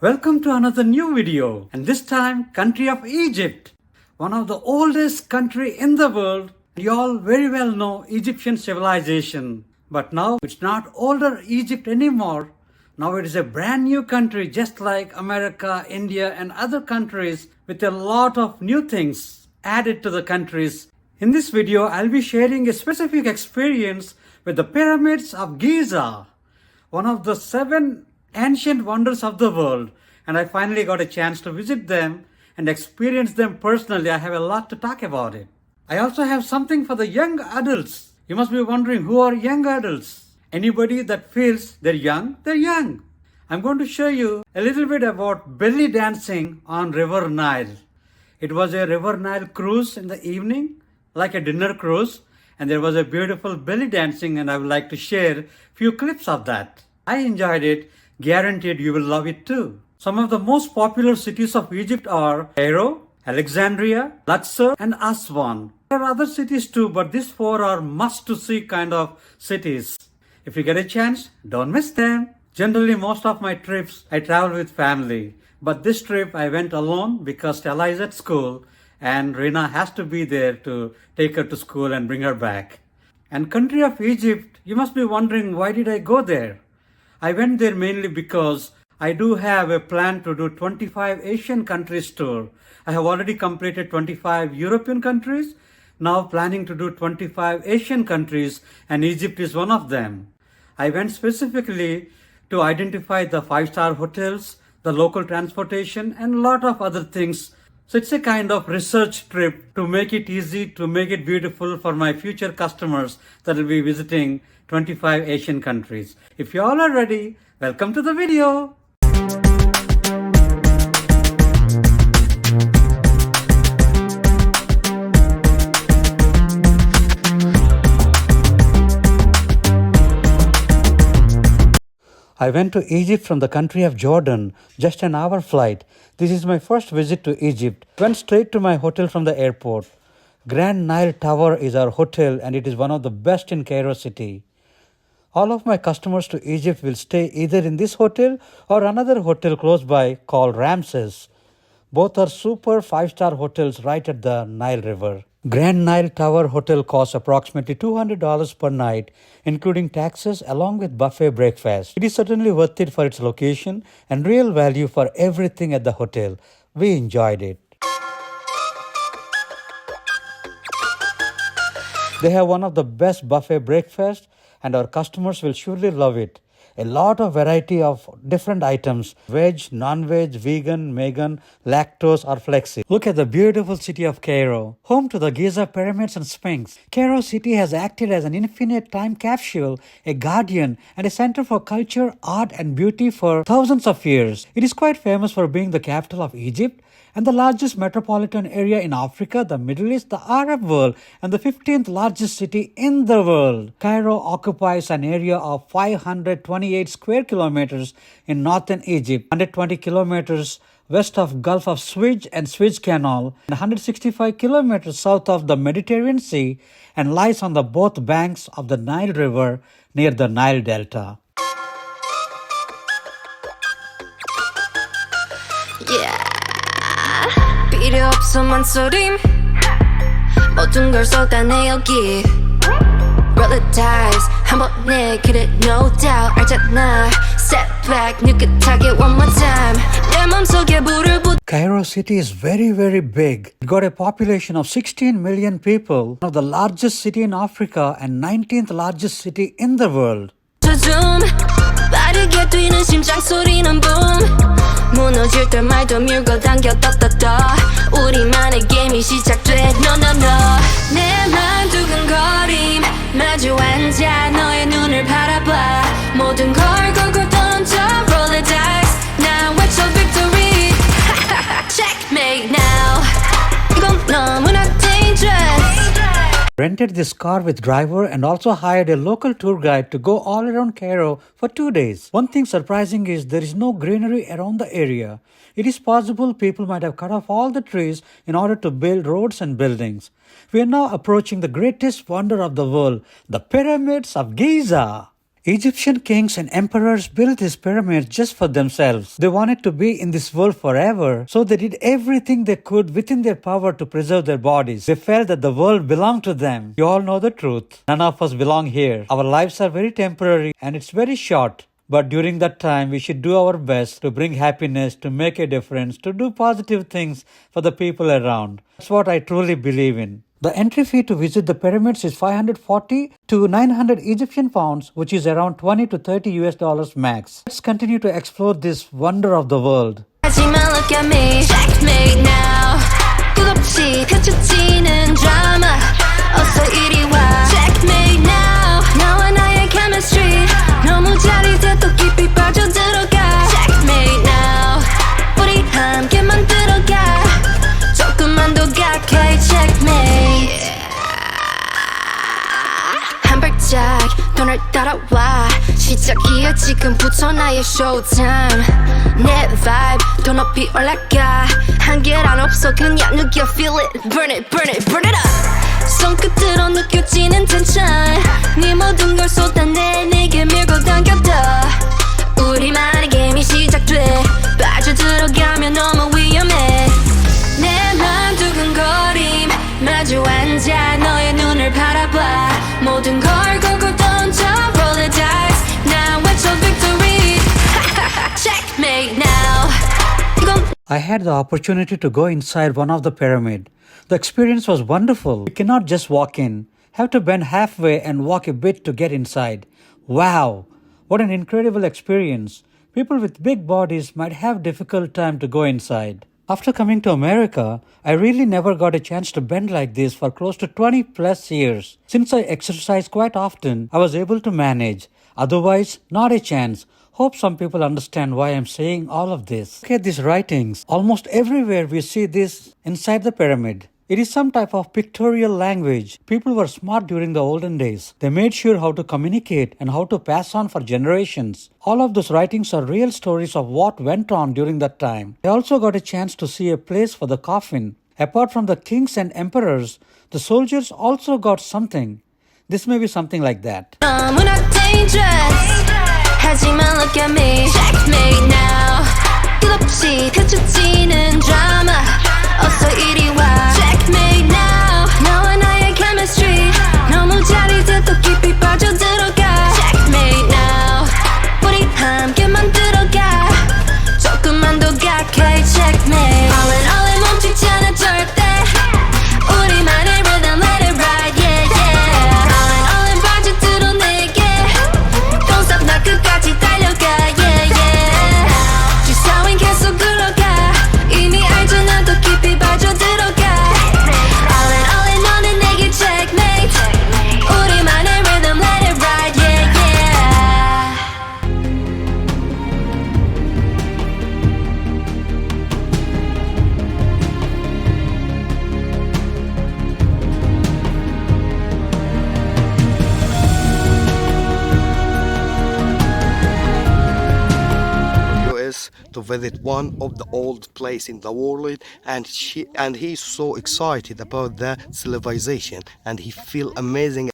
Welcome to another new video, and this time country of Egypt, one of the oldest country in the world. You all very well know Egyptian civilization, but now it's not older Egypt anymore. Now it is a brand new country just like America, India and other countries with a lot of new things added to the countries. In this video, I'll be sharing a specific experience with the pyramids of Giza, one of the 7 ancient wonders of the world, and I finally got a chance to visit them and experience them personally. I have a lot to talk about it. I also have something for the young adults. You must be wondering, who are young adults? Anybody that feels they're young, they're young. I'm going to show you a little bit about belly dancing on River Nile. It was a River Nile cruise in the evening, like a dinner cruise, and there was a beautiful belly dancing, and I would like to share a few clips of that. I enjoyed it. Guaranteed you will love it too. Some of the most popular cities of Egypt are Cairo, Alexandria, Luxor and Aswan. There are other cities too, but these 4 are must-to-see kind of cities. If you get a chance, don't miss them. Generally, most of my trips, I travel with family. But this trip, I went alone because Stella is at school and Rina has to be there to take her to school and bring her back. And country of Egypt, you must be wondering, why did I go there? I went there mainly because I do have a plan to do 25 Asian countries tour. I have already completed 25 European countries, now planning to do 25 Asian countries, and Egypt is one of them. I went specifically to identify the 5-star hotels, the local transportation and a lot of other things. So it's a kind of research trip to make it easy, to make it beautiful for my future customers that will be visiting 25 Asian countries. If you all are ready, welcome to the video. I went to Egypt from the country of Jordan, just an hour flight. This is my first visit to Egypt. Went straight to my hotel from the airport. Grand Nile Tower is our hotel and it is one of the best in Cairo city. All of my customers to Egypt will stay either in this hotel or another hotel close by called Ramses. Both are super 5-star hotels right at the Nile River. Grand Nile Tower Hotel costs approximately $200 per night, including taxes along with buffet breakfast. It is certainly worth it for its location and real value for everything at the hotel. We enjoyed it. They have one of the best buffet breakfasts and our customers will surely love it. A lot of variety of different items, veg, non-veg, vegan, vegan, lactose or flexi. Look at the beautiful city of Cairo, home to the Giza pyramids and Sphinx. Cairo city has acted as an infinite time capsule, a guardian and a center for culture, art and beauty for thousands of years. It is quite famous for being the capital of Egypt and the largest metropolitan area in Africa, the Middle East, the Arab world, and the 15th largest city in the world. Cairo occupies an area of 528 square kilometers in northern Egypt, 120 kilometers west of Gulf of Suez and Suez Canal, and 165 kilometers south of the Mediterranean Sea, and lies on the both banks of the Nile River near the Nile Delta. 필요 없어 망설임 모든 걸 쏟아내 여기 Roll the dice 한 번에 그래 no doubt 알잖아 Step back 느긋하게 one more time 내 맘속에 불을 붙 Cairo city is very big. It got a population of 16 million people, one of the largest city in Africa and 19th largest city in the world. 빠르게 뛰는 심장 소리는 boom 무너질 때 말도 밀고 당겨 떠떠떠 우리만의 게임이 시작돼 No no no 내 맘 두근거림 마주 앉아 너의 눈을 바라봐 모든 걸 걸고 던져 Roll the dice now what's your victory Checkmate now 이건 너무나 dangerous Rented this car with driver and also hired a local tour guide to go all around Cairo for 2 days. One thing surprising is there is no greenery around the area. It is possible people might have cut off all the trees in order to build roads and buildings. We are now approaching the greatest wonder of the world, the pyramids of Giza. Egyptian kings and emperors built these pyramids just for themselves. They wanted to be in this world forever, so they did everything they could within their power to preserve their bodies. They felt that the world belonged to them. You all know the truth. None of us belong here. Our lives are very temporary and it's very short. But during that time, we should do our best to bring happiness, to make a difference, to do positive things for the people around. That's what I truly believe in. The entry fee to visit the pyramids is 540 to 900 Egyptian pounds, which is around 20 to 30 US dollars max. Let's continue to explore this wonder of the world. 하지만 look at me, checkmate now. 끝없이 펼쳐지는 drama. 어서 이리 와, checkmate now. 나와 나의 chemistry 너무 잘 이제 또 깊이 빠져들어가. checkmate now. 우리 함께 만들어가. 조금만 더 가까이 checkmate. 한 발짝 더 날 따라와. 시작이야 지금부터 나의 showtime. 내 vibe 더 높이 올라가. 한계란 없어 그냥 느껴 feel it. Burn it, burn it, burn it up. 손끝으로 느껴지는 tension. 네 모든 걸 쏟아내 내게 밀고 당겼다. 우리만의 게임이 시작돼. 빠져들어가면 너무 위험해. 내 맘 두근거림 마주 앉아 너의 눈을 바라봐. 모든 걸 걸고 던져 roll the dice. Now it's your victory. Checkmate now. I had the opportunity to go inside one of the pyramids. The experience was wonderful. You cannot just walk in. Have to bend halfway and walk a bit to get inside. Wow! What an incredible experience. People with big bodies might have difficult time to go inside. After coming to America, I really never got a chance to bend like this for close to 20 plus years. Since I exercise quite often, I was able to manage. Otherwise, not a chance. Hope some people understand why I'm saying all of this. Look at these writings. Almost everywhere we see this inside the pyramid. It is some type of pictorial language. People were smart during the olden days. They made sure how to communicate and how to pass on for generations. All of those writings are real stories of what went on during that time. I also got a chance to see a place for the coffin. Apart from the kings and emperors, the soldiers also got something. This may be something like that. 너무나 dangerous. 하지만 look at me, checkmate now. 끝없이 펼쳐지는 drama. 어서 이리 와, checkmate now. 나와 나의 chemistry 너무 잘 이제 또 깊이 빠져들어가. checkmate now. 우리 함께 만들어가. 조금만 더 가까이 checkmate. all in 멈추지 않아 절대. 우리만의 rhythm let it ride yeah yeah. all in 빠져들어 내게. Don't stop 나 끝까지 달려가 yeah yeah. 주사위는 계속 굴러가. 이미 알잖아 더 깊이 빠져들어가. all in 너는 내게 checkmate. 우리만의 rhythm let it ride yeah yeah. US to visit one of the old place in the world, and he's so excited about the civilization and he feel amazing.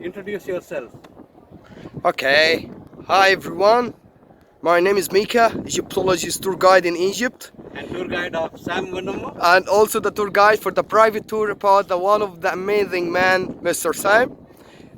Introduce yourself. Okay, hi everyone, my name is Mika, Egyptologist tour guide in Egypt, And tour guide of Sam Vonumu. and also the tour guide for the private tour about the one of the amazing man, Mr. Sam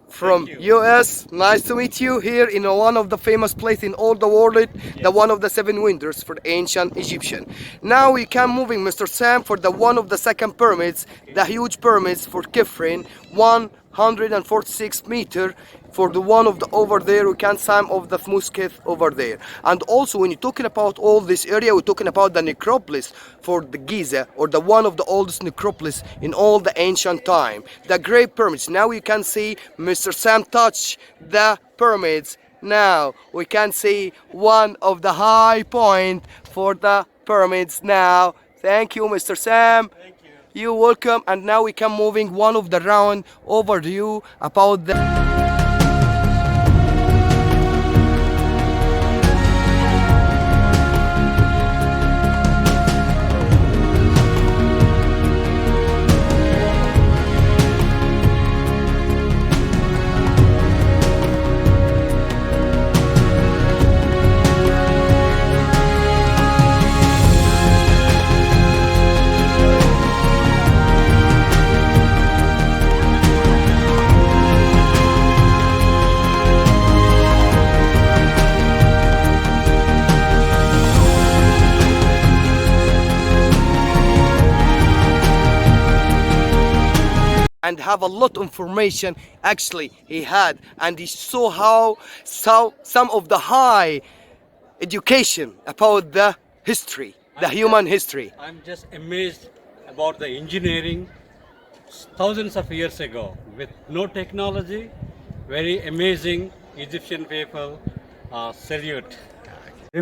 from Thank you. US. Nice to meet you here in one of the famous place in all the world, the one of the seven wonders for ancient Egyptian. Now we can moving Mr. Sam for the one of the second pyramids, the huge pyramids for Kefren, one 146 meter. For the one of the over there, we can some of the mosque over there. And also when you're talking about all this area, we're talking about the necropolis for the Giza, or the one of the oldest necropolis in all the ancient time. The great pyramids. Now you can see Mr. Sam touch the pyramids. Now we can see one of the high point for the pyramids now. Thank you, Mr. Sam. Thank you. You're welcome. And now we can moving one of the round overview about the and have a lot of information actually he had, and he saw how some of the high education about the history, the human history. I'm just amazed about the engineering thousands of years ago with no technology. Very amazing. Egyptian people salute.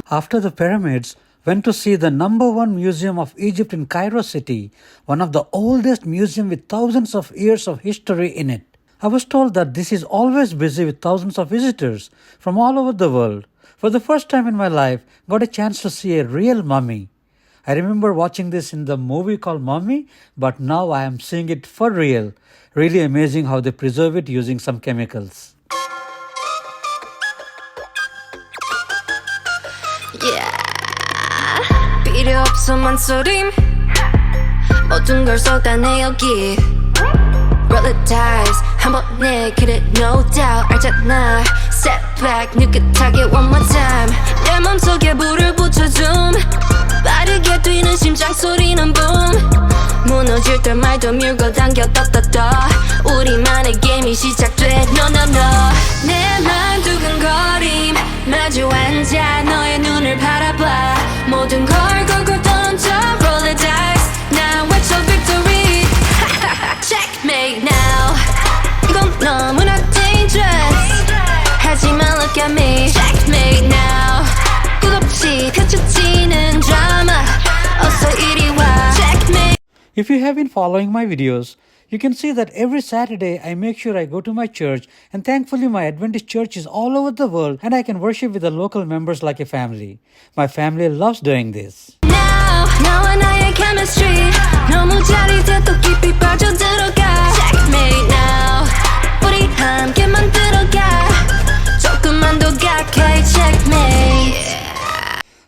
After the pyramids, went to see the #1 museum of Egypt in Cairo city, one of the oldest museum with thousands of years of history in it. I was told that this is always busy with thousands of visitors from all over the world. For the first time in my life, got a chance to see a real mummy. I remember watching this in the movie called Mummy, but now I am seeing it for real. Really amazing how they preserve it using some chemicals. Yeah. 필요 없어 망설임 모든 걸 쏟아내 여기 Roll the dice 한 번에 그래 no doubt 알잖아 Step back 느긋하게 one more time 내 맘속에 불을 붙여줌 빠르게 뛰는 심장 소리는 boom 무너질 때 말도 밀고 당겨 떠떠떠 우리만의 게임이 시작돼 No no no 내 맘 두근거림 마주 앉아 너의 눈을 바라봐 모든 걸 걸고 던져 Roll the dice now what's your victory Checkmate now 이건 너무나 dangerous 하지만 look at me Checkmate now 끝없이 펼쳐지는 drama 어서 이리 와 Checkmate. If you have been following my videos, you can see that every Saturday I make sure I go to my church, and thankfully my Adventist church is all over the world and I can worship with the local members like a family. My family loves doing this. Now 너와 나의 chemistry 너무 짜릿해 또 깊이 빠져들어가 Checkmate now 우리 함께 만들어가 조금만 더 가까이 Checkmate.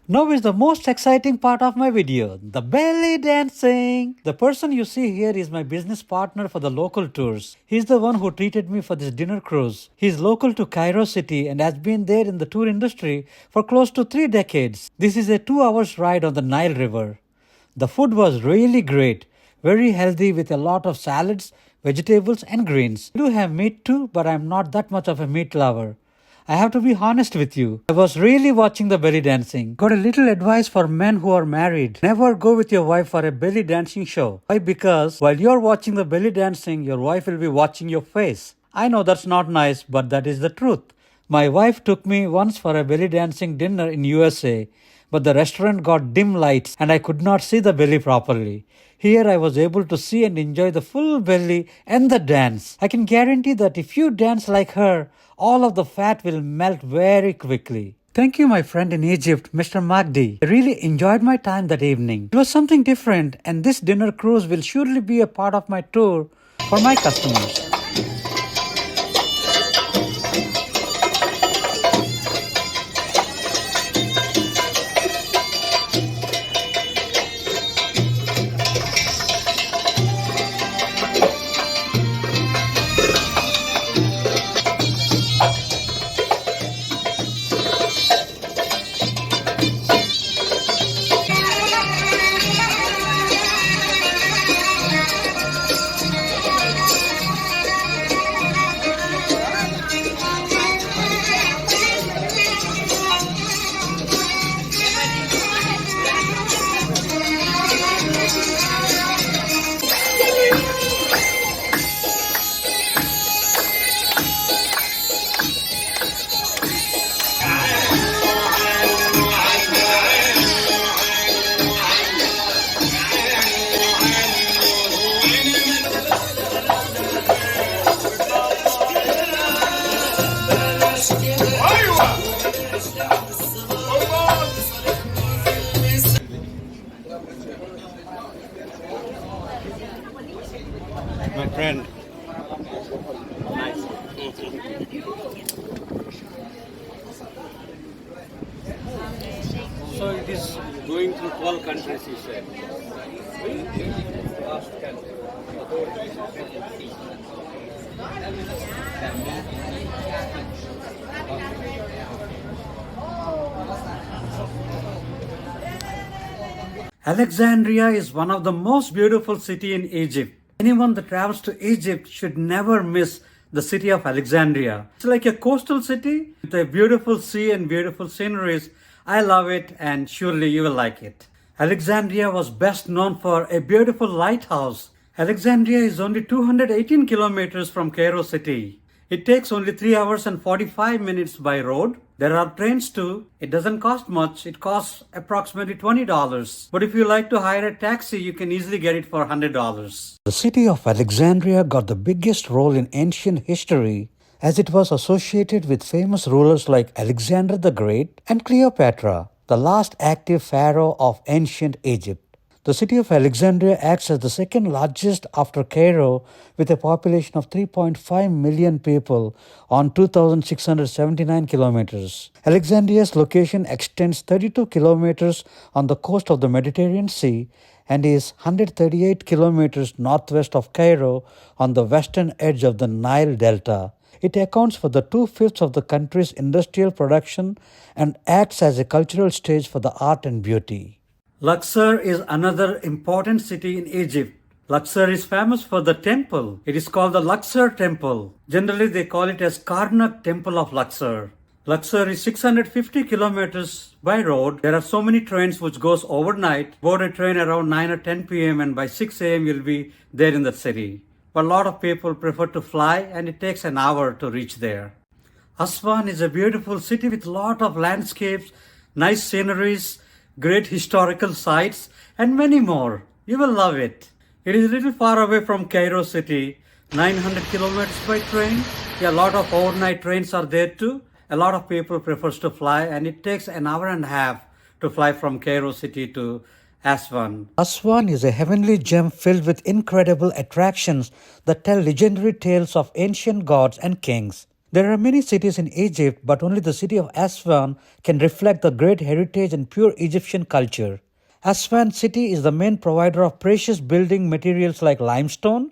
Now is the most exciting part of my video, the belly dancing. The person you see here is my business partner for the local tours. He's the one who treated me for this dinner cruise. He's local to Cairo city and has been there in the tour industry for close to 3 decades. This is a 2 hours ride on the Nile River. The food was really great, very healthy with a lot of salads, vegetables and greens. I do have meat too, but I'm not that much of a meat lover. I have to be honest with you. I was really watching the belly dancing. Got a little advice for men who are married. Never go with your wife for a belly dancing show. Why? Because while you're watching the belly dancing, your wife will be watching your face. I know that's not nice, but that is the truth. My wife took me once for a belly dancing dinner in USA, but the restaurant got dim lights and I could not see the belly properly. Here I was able to see and enjoy the full belly and the dance. I can guarantee that if you dance like her, all of the fat will melt very quickly. Thank you, my friend in Egypt, Mr. Magdi. I really enjoyed my time that evening. It was something different, and this dinner cruise will surely be a part of my tour for my customers. So it is going through 12 countries, he said. Last country. Alexandria is one of the most beautiful cities in Egypt. Anyone that travels to Egypt should never miss the city of Alexandria. It's like a coastal city with a beautiful sea and beautiful sceneries. I love it and surely you will like it. Alexandria was best known for a beautiful lighthouse. Alexandria is only 218 kilometers from Cairo city. It takes only 3 hours and 45 minutes by road. There are trains too. It doesn't cost much. It costs approximately $20. But if you like to hire a taxi, you can easily get it for $100. The city of Alexandria got the biggest role in ancient history as it was associated with famous rulers like Alexander the Great and Cleopatra, the last active pharaoh of ancient Egypt. The city of Alexandria acts as the second largest after Cairo with a population of 3.5 million people on 2,679 kilometers. Alexandria's location extends 32 kilometers on the coast of the Mediterranean Sea and is 138 kilometers northwest of Cairo on the western edge of the Nile Delta. It accounts for the 2/5 of the country's industrial production and acts as a cultural stage for the art and beauty. Luxor is another important city in Egypt. Luxor is famous for the temple. It is called the Luxor Temple. Generally, they call it as Karnak Temple of Luxor. Luxor is 650 kilometers by road. There are so many trains which goes overnight. Board a train around 9 or 10 p.m. and by 6 a.m. you'll be there in the city. But a lot of people prefer to fly and it takes an hour to reach there. Aswan is a beautiful city with a lot of landscapes, nice sceneries, great historical sites, and many more. You will love it. It is a little far away from Cairo city, 900 kilometers by train. Yeah, a lot of overnight trains are there too. A lot of people prefers to fly and it takes an hour and a half to fly from Cairo city to Aswan. Aswan is a heavenly gem filled with incredible attractions that tell legendary tales of ancient gods and kings. There are many cities in Egypt, but only the city of Aswan can reflect the great heritage and pure Egyptian culture. Aswan city is the main provider of precious building materials like limestone,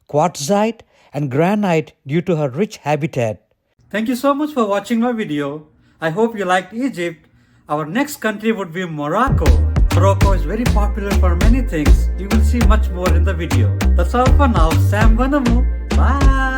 quartzite, and granite due to her rich habitat. Thank you so much for watching my video. I hope you liked Egypt. Our next country would be Morocco. Morocco is very popular for many things. You will see much more in the video. That's all for now. Sam Vonumu. Bye.